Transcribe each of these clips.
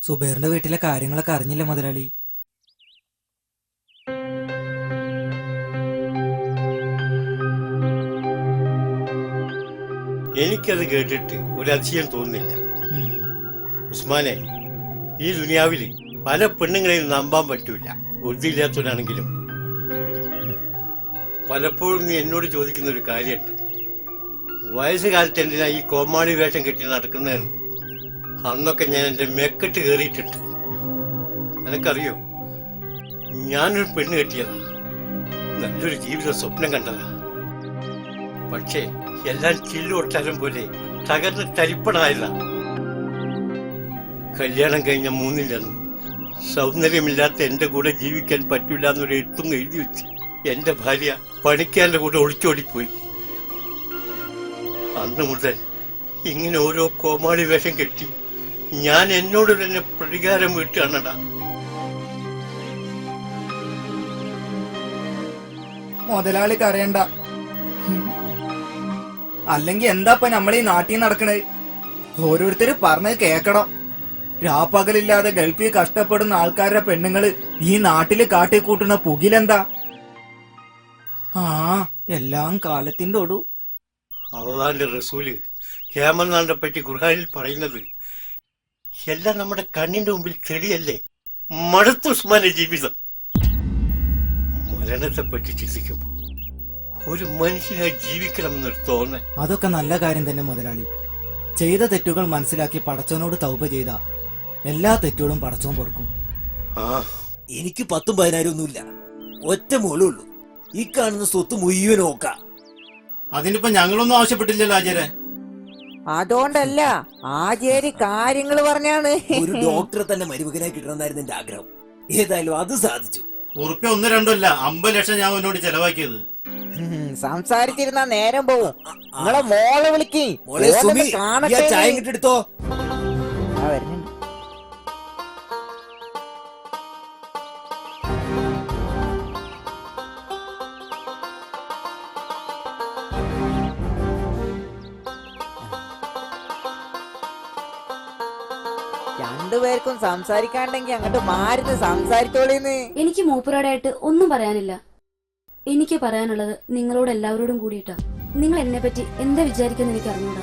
സുബൈറിന്റെ വീട്ടിലെ കാര്യങ്ങളൊക്കെ അറിഞ്ഞില്ല മുതലാളി. എനിക്കത് കേട്ടിട്ട് ഒരു അതിശയം തോന്നുന്നില്ല. ഉസ്മാനെ, ഈ ദുനിയാവില് പല പെണ്ണുങ്ങളെയും നമ്പാൻ പറ്റൂല, ബുദ്ധിയില്ലാത്തവരാണെങ്കിലും. പലപ്പോഴും നീ എന്നോട് ചോദിക്കുന്ന ഒരു കാര്യമുണ്ട്, വയസ്സുകാലത്ത് എന്തിനാ ഈ കോമാളി വേഷം കെട്ടി നടക്കുന്നതെന്ന്. അന്നൊക്കെ ഞാൻ എന്റെ മെക്കെട്ട് കയറിയിട്ടുണ്ട്. എനക്കറിയോ, ഞാനൊരു പെണ്ണ് കെട്ടിയതാ, നല്ലൊരു ജീവിത സ്വപ്നം കണ്ടതാ. പക്ഷേ എല്ലാം ചില്ലുകൊട്ടാരം പോലെ തകർന്ന് തരിപ്പണായതാ. കല്യാണം കഴിഞ്ഞ 3 സൗന്ദര്യമില്ലാത്ത എന്റെ കൂടെ ജീവിക്കാൻ പറ്റൂല എന്നൊരു എഴുത്തും എഴുതി വെച്ച് എന്റെ ഭാര്യ പണിക്കാരന്റെ കൂടെ ഒളിച്ചോടിപ്പോയി. അന്ന് മുതൽ ഇങ്ങനെ ഓരോ കോമാളി വേഷം കെട്ടി ഞാൻ എന്നോട് തന്നെ പ്രതികാരം വീട്ടുകയാണടാ. മുതലാളി കരയണ്ട. അല്ലെങ്കിൽ എന്താപ്പ നമ്മളീ നാട്ടിൽ നടക്കണേ? ഓരോരുത്തര് പറഞ്ഞത് കേക്കണം. രാപ്പകലില്ലാതെ ഗൾഫിൽ കഷ്ടപ്പെടുന്ന ആൾക്കാരുടെ പെണ്ണുങ്ങള് ഈ നാട്ടില് കാട്ടിക്കൂട്ടുന്ന പുകിലെന്താ? എല്ലാം കാലത്തിന്റെ ഒടു. അള്ളാന്റെ റസൂല് ഖിയാമത്ത് പറ്റി ഖുർആനിൽ പറയുന്നത് എല്ലാം നമ്മുടെ കണ്ണിന്റെ മുമ്പിൽ തെളിയല്ലേ. മടുത്തു ഉസ്മാന്റെ ജീവിതം. മരണത്തെ പറ്റി ചിന്തിക്കുമ്പോ ഒരു മനുഷ്യനായി ജീവിക്കണമെന്നൊരു തോന്നൽ. അതൊക്കെ നല്ല കാര്യം തന്നെ മുതലാളി. ചെയ്ത തെറ്റുകൾ മനസ്സിലാക്കി പടച്ചവനോട് തൗബ ചെയ്ത എല്ലാ തെറ്റുകളും പടച്ചവൻ പൊറുക്കും. എനിക്ക് 10ഉം 10,000 ഒന്നുമില്ല, ഒറ്റ മോളേ ഉള്ളൂ. ഈ കാണുന്ന സ്വത്ത് മുഴുവൻ നോക്കാം. അതിനിപ്പോ ഞങ്ങളൊന്നും ആവശ്യപ്പെട്ടില്ലല്ലോ ആചാര്യ. അതുകൊണ്ടല്ല, ആചാര്യ കാര്യങ്ങൾ പറഞ്ഞാണ്. ഒരു ഡോക്ടറെ തന്നെ മരുമകനായി കിട്ടണമെന്നായിരുന്നു എന്റെ ആഗ്രഹം. ഏതായാലും അത് സാധിച്ചു. ഉറുപ്പ്യ 1, 2 അല്ല, 50 ലക്ഷം ഞാൻ മുന്നോട്ട് ചെലവാക്കിയത്. സംസാരിച്ചിരുന്ന നേരം പോവും. നിങ്ങളെ മോളെ വിളിക്ക്. മോളെ സുമി, ചായ കിട്ടെടുത്തോ. രണ്ടുപേർക്കും സംസാരിക്കാണ്ടെങ്കി അങ്ങോട്ട് മാരുന്ന് സംസാരിച്ചോളിന്ന്. എനിക്ക് മൂപ്പരോടായിട്ട് ഒന്നും പറയാനില്ല. എനിക്ക് പറയാനുള്ളത് നിങ്ങളോട് എല്ലാവരോടും കൂടിയിട്ടാ. നിങ്ങൾ എന്നെ പറ്റി എന്താ വിചാരിക്കുന്ന എനിക്ക് അറിഞ്ഞൂടാ.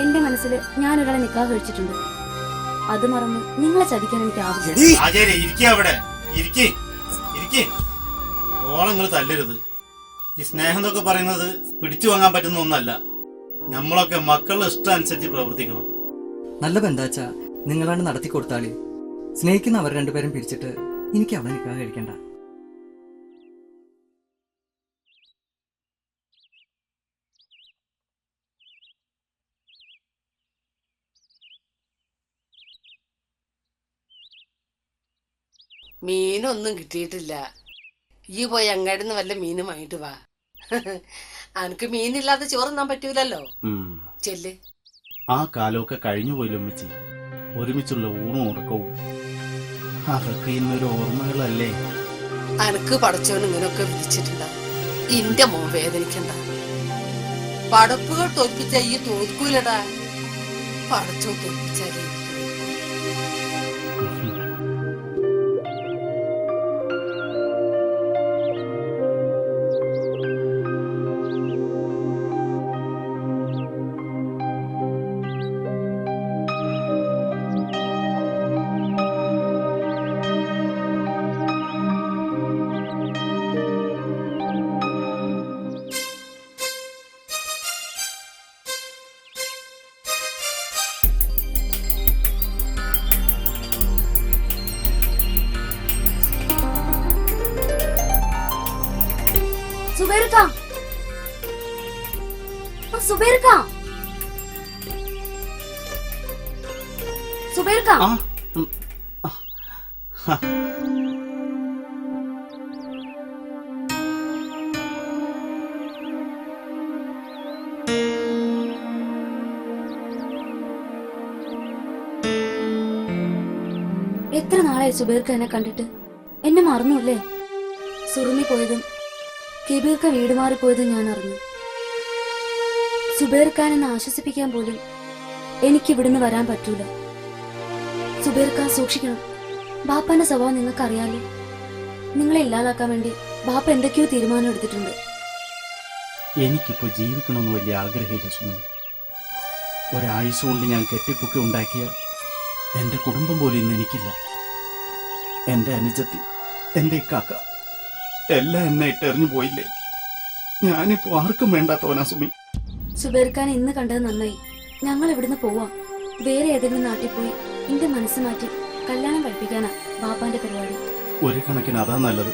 എന്റെ മനസ്സിൽ ഞാൻ ഒരാളെ നിക്കാഹ് കഴിച്ചിട്ടുണ്ട്. അത് മറന്ന് നിങ്ങളെ ചതിക്കാൻ എനിക്ക് ആവശ്യം. ഓളങ്ങൾ തല്ലരുത്. ഈ സ്നേഹം എന്നൊക്കെ പറയുന്നത് പിടിച്ചു വാങ്ങാൻ പറ്റുന്ന ഒന്നല്ല. നമ്മളൊക്കെ മക്കളുടെ ഇഷ്ടം അനുസരിച്ച് പ്രവർത്തിക്കണം. നല്ല ബന്ധാച്ചാ നിങ്ങളാണ് നടത്തി കൊടുത്താളി. സ്നേഹിക്കുന്ന അവർ രണ്ടുപേരും പിരിച്ചിട്ട് എനിക്ക് അവളെ നിക്കാതെ കഴിക്കണ്ട. മീനൊന്നും കിട്ടിയിട്ടില്ല. ഈ പോയി അങ്ങാടിന്ന് വല്ല മീനും വാങ്ങിട്ട് വാ. അനക്ക് മീനില്ലാതെ ചോറുന്നാൻ പറ്റൂലല്ലോ. ചെല്ല്. ആ കാലമൊക്കെ കഴിഞ്ഞു പോയില്ല ഉമ്മച്ചി. ഒരുമിച്ചുള്ള ഊണും ഉറക്കവും അതൊക്കെ ഇന്നൊരു ഓർമ്മകളല്ലേ. അനക്ക് പടച്ചോൻ ഇങ്ങനെയൊക്കെ വിധിച്ചിട്ടുണ്ടാവും. ഇന്റെ മോൻ വേദനിക്കണ്ട. പടപ്പുകൾ തോൽപ്പിച്ച ഈ തോൽക്കൂലടാ. പടച്ചോ തോൽപ്പിച്ചാലേ. സുബൈർക്ക, സുബൈർക്ക, സുബൈർക്ക. എത്ര നാളായി സുബൈർക്ക എന്നെ കണ്ടിട്ട്? എന്നെ മറന്നുല്ലേ? സുറുമി പോയതും കബീർക്ക വീട് മാറിപ്പോയതും ഞാൻ അറിഞ്ഞു. സുബൈർ ഖാൻ എന്നെ ആശ്വസിപ്പിക്കാൻ പോലും എനിക്ക് ഇവിടുന്ന് വരാൻ പറ്റൂല. സുബൈർക്ക സൂക്ഷിക്കണം. ബാപ്പാന്റെ സ്വഭാവം നിങ്ങൾക്ക് അറിയാലോ. നിങ്ങളെ ഇല്ലാതാക്കാൻ വേണ്ടി ബാപ്പ എന്തൊക്കെയോ തീരുമാനം എടുത്തിട്ടുണ്ട്. എനിക്കിപ്പോൾ ജീവിക്കണമെന്ന് വലിയ ആഗ്രഹമില്ല സുമി. ഒരായുസ് കൊണ്ട് ഞാൻ കെട്ടിപ്പൊക്കി ഉണ്ടാക്കിയ എൻ്റെ കുടുംബം പോലും ഇന്ന് എനിക്കില്ല. എൻ്റെ അനുജത്തി, എൻ്റെ ഇക്കാക്ക എല്ലാം എന്നെ ഇട്ടെറിഞ്ഞു പോയില്ലേ. ഞാനിപ്പോൾ ആർക്കും വേണ്ടാത്തവനാ സുമി. സുബൈർഖാൻ ഇന്ന് കണ്ടത് നന്നായി. ഞങ്ങൾ ഇവിടുന്ന് പോവാം. വേറെ ഏതെങ്കിലും നാട്ടിൽ പോയി എന്റെ മനസ്സ് മാറ്റി കല്യാണം കഴിപ്പിക്കാനാ ബാപ്പാന്റെ പരിപാടി. ഒരു കണക്കിന് അതാ നല്ലത്.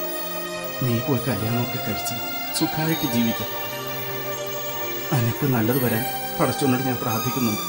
നീ പോയി കല്യാണമൊക്കെ കഴിച്ച് സുഖമായിട്ട് ജീവിക്കാം. അനക്ക് നല്ലത് വരാൻ പടച്ചോനോട് ഞാൻ പ്രാർത്ഥിക്കുന്നുണ്ട്.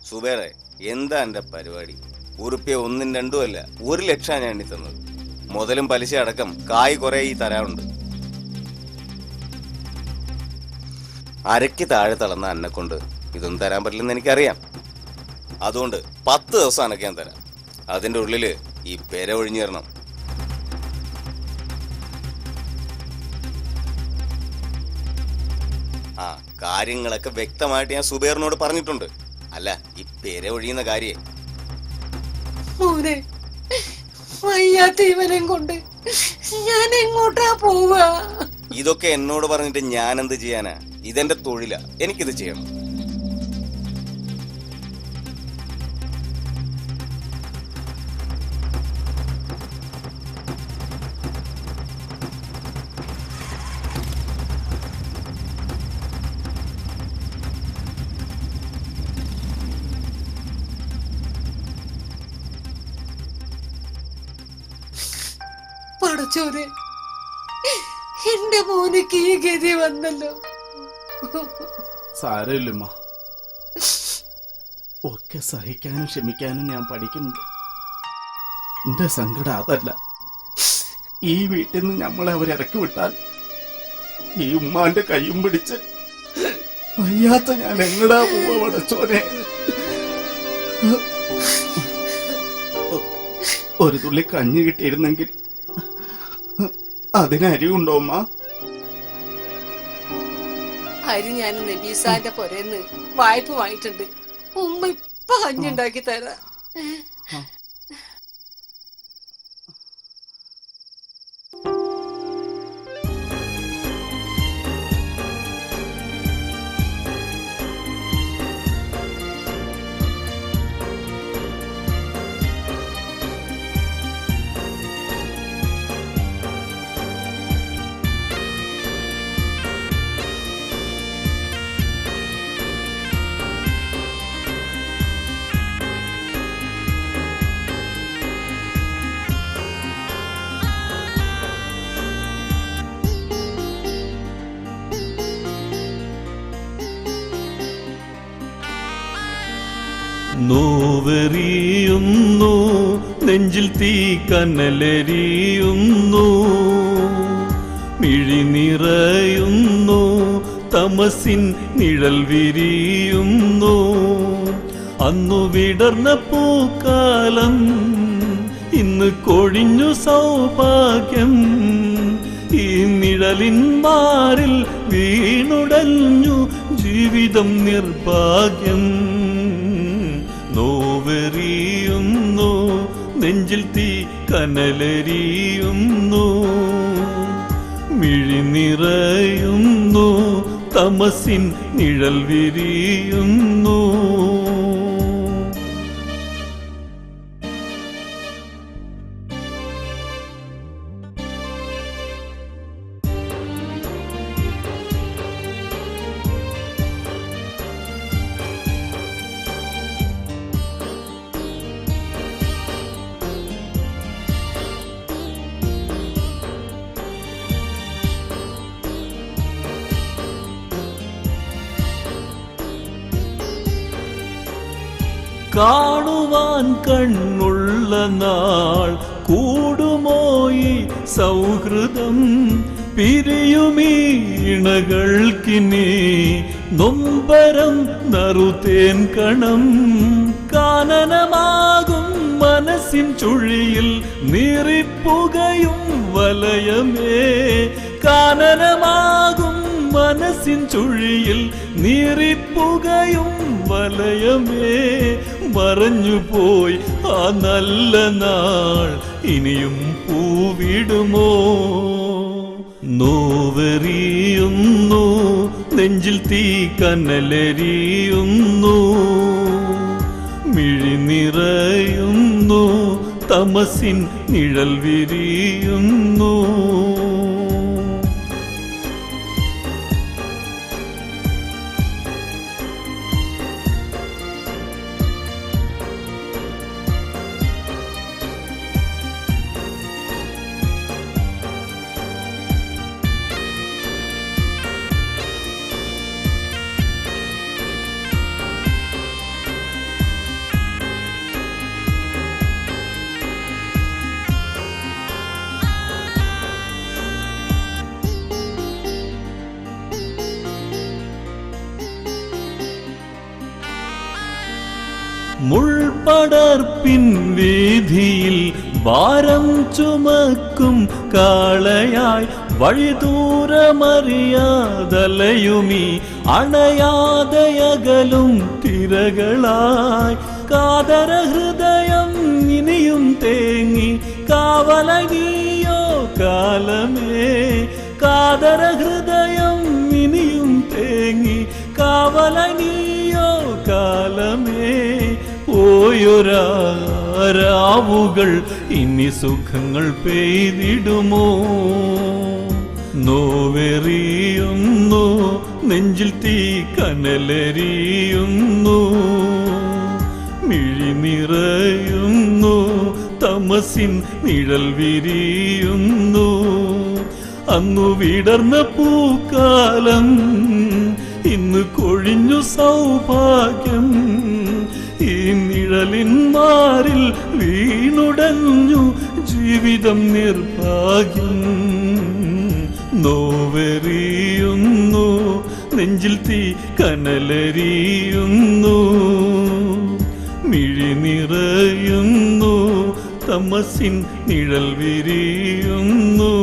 സുബേറെ, എന്താ എന്റെ പരിപാടി? ഉറുപ്പ്യ 1 2 അല്ല, 1 ലക്ഷം ഞാൻ എണ്ണി തന്നത്. മുതലും പലിശ അടക്കം കായ് കുറെ ഈ തരാറുണ്ട്. അരയ്ക്ക് താഴെ തളർന്ന എന്നെ കൊണ്ട് ഇതൊന്നും തരാൻ പറ്റില്ലെന്ന് എനിക്കറിയാം. അതുകൊണ്ട് 10 ദിവസം അനക്ക് ഞാൻ തരാം. അതിന്റെ ഉള്ളില് ഈ പെര ഒഴിഞ്ഞു തരണം. ആ കാര്യങ്ങളൊക്കെ വ്യക്തമായിട്ട് ഞാൻ സുബേറിനോട് പറഞ്ഞിട്ടുണ്ട്. അല്ല, ഈ പെര ഒഴിയുന്ന കാര്യേ. മോനെ, വയ്യാത്ത ഇവനെയും കൊണ്ട് ഞാൻ എങ്ങോട്ടാ പോവാ? ഇതൊക്കെ എന്നോട് പറഞ്ഞിട്ട് ഞാൻ എന്ത് ചെയ്യാനാ? ഇതെന്റെ തൊഴിലാ, എനിക്കിത് ചെയ്യണം. പടച്ചോനെ, എന്റെ മോനക്ക് ഈ ഗതി വന്നല്ലോ. സാരമില്ലമ്മ, ഒക്കെ സഹിക്കാനും ക്ഷമിക്കാനും ഞാൻ പഠിക്കുന്നുണ്ട്. എന്റെ സങ്കടം അതല്ല. ഈ വീട്ടിൽ നിന്ന് നമ്മളെ അവരിറക്കി വിട്ടാൽ ഈ ഉമ്മാന്റെ കയ്യും പിടിച്ച് വയ്യാത്ത ഞാൻ എങ്ങടാ പോവാ പടച്ചോനെ? ഒരു തുള്ളി കഞ്ഞി കിട്ടിയിരുന്നെങ്കിൽ അതിനരിവുണ്ടോ അമ്മ? അരി ഞാൻ നബീസാന്റെ പൊരേന്ന് വായ്പ വാങ്ങിയിട്ടുണ്ട്. ഉമ്മ ഇപ്പൊ കഞ്ഞുണ്ടാക്കി തരാം. നോവെറിയുന്നു നെഞ്ചിൽ തീ കനലെരിയുന്നു, മിഴി നിറയുന്നു തമസിൻ നിഴൽ വിരിയുന്നു. അന്നു വിടർന്ന പൂക്കാലം ഇന്ന് കൊഴിഞ്ഞു സൗഭാഗ്യം. ഈ നിഴലിൻ മാറിൽ വീണുടഞ്ഞു ജീവിതം നിർഭാഗ്യം. നോവെറിയുന്നു നെഞ്ചിൽ തീ കനലെരിയുന്നു, മിഴി നിറയുന്നു തമസിൻ നിഴൽ വിരിയുന്നു. കാണുവാൻ കണ്ണുള്ള നാൾ കൂടുമോയി സൗഹൃദം പിരിയുമീണകൾക്കിനി നൊമ്പരം നറുതേൻ കണം കാനനമാകും മനസ്സിൻ ചുഴിയിൽ നീറിപ്പുകയും വലയമേ കാനനമാകും മനസ്സിൻ ചുഴിയിൽ നീറിപ്പുകയും വലയമേ മറഞ്ഞുപോയി ആ നല്ല നാൾ ഇനിയും പൂവിടുമോ നോവെറിയുന്നു നെഞ്ചിൽ തീ കനലെരിയുന്നു മിഴി നിറയുന്നു തമസിൻ നിഴൽ വിരിയുന്നു മുൾപടർപ്പിൻ വീതിയിൽ ഭാരം ചുമക്കും കാളയായി വഴിദൂരമറിയാതലയുമീ അണയാതയകലും തിരകളായി കാതര ഹൃദയം ഇനിയും തേങ്ങി കാവലനിയോ കാലമേ കാതര ഹൃദയം ഇനിയും തേങ്ങി കാവലനിയോ കാലമേ പോയൊരാവുകൾ ഇനി സുഖങ്ങൾ പെയ്തിടുമോ നോവെറിയുന്നു നെഞ്ചിൽ തീ കനലെരിയുന്നു മിഴി നിറയുന്നു തമസിൻ നിഴൽ വിരിയുന്നു അന്നു വിടർന്ന പൂക്കാലം ഇന്ന് കൊഴിഞ്ഞു സൗഭാഗ്യം ഈ നിഴലിന്മാരിൽ വീണുടഞ്ഞു ജീവിതം നിർഭാഗ്യം നോവെറിയുന്നു നെഞ്ചിൽ തീ കനലെരിയുന്നു മിഴി നിറയുന്നു തമസിൻ നിഴൽ വിരിയുന്നു